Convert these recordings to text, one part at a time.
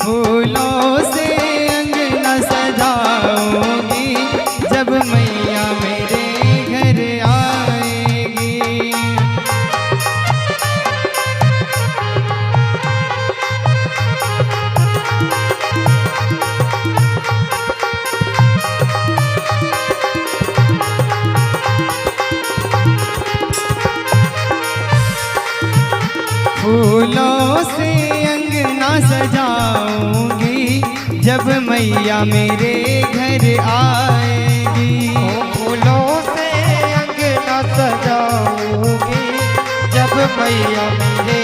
फूलों से अंगना सजाऊंगी जब मैया मेरे घर आएगी। फूलों से अंगना सजाऊंगी जब मैया मेरे घर आएगी। फूलों से अंगना सजाऊंगी जब मैया मेरे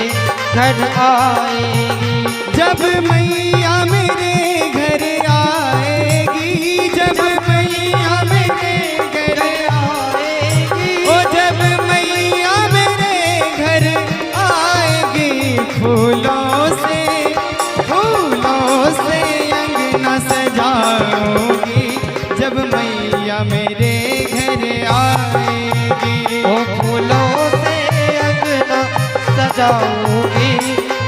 घर आएगी। जब मैया मेरे घर आएगी, जब मैया मेरे घर आएगी, ओ जब मैया मेरे घर आएगी। फूलों से अंगना सजाऊंगी जब मैया मेरे घर आएगी। ओ फूलों से अंगना सजाऊंगी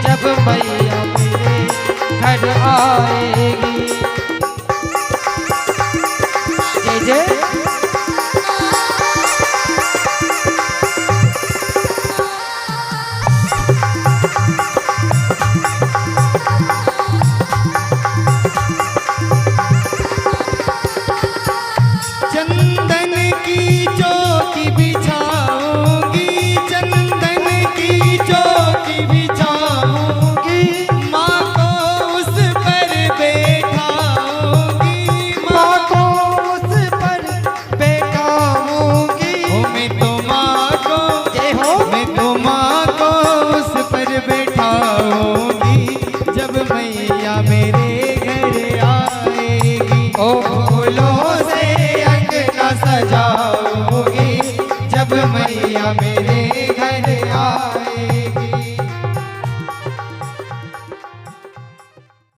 जब मैया मेरे घर आएगी। जय जय। चंदन की चौकी बिछाऊंगी, चंदन की चौकी बिछाऊंगी। माँ को उस पर बैठाऊंगी, माँ को उस पर बैठाऊंगी। मैं तो माँ को, जय हो। मैं तो माँ को उस पर बैठाऊंगी जब मैया मेरे घर आएगी। ओ फूलों से अंगना सजाऊंगी जब मैया मेरे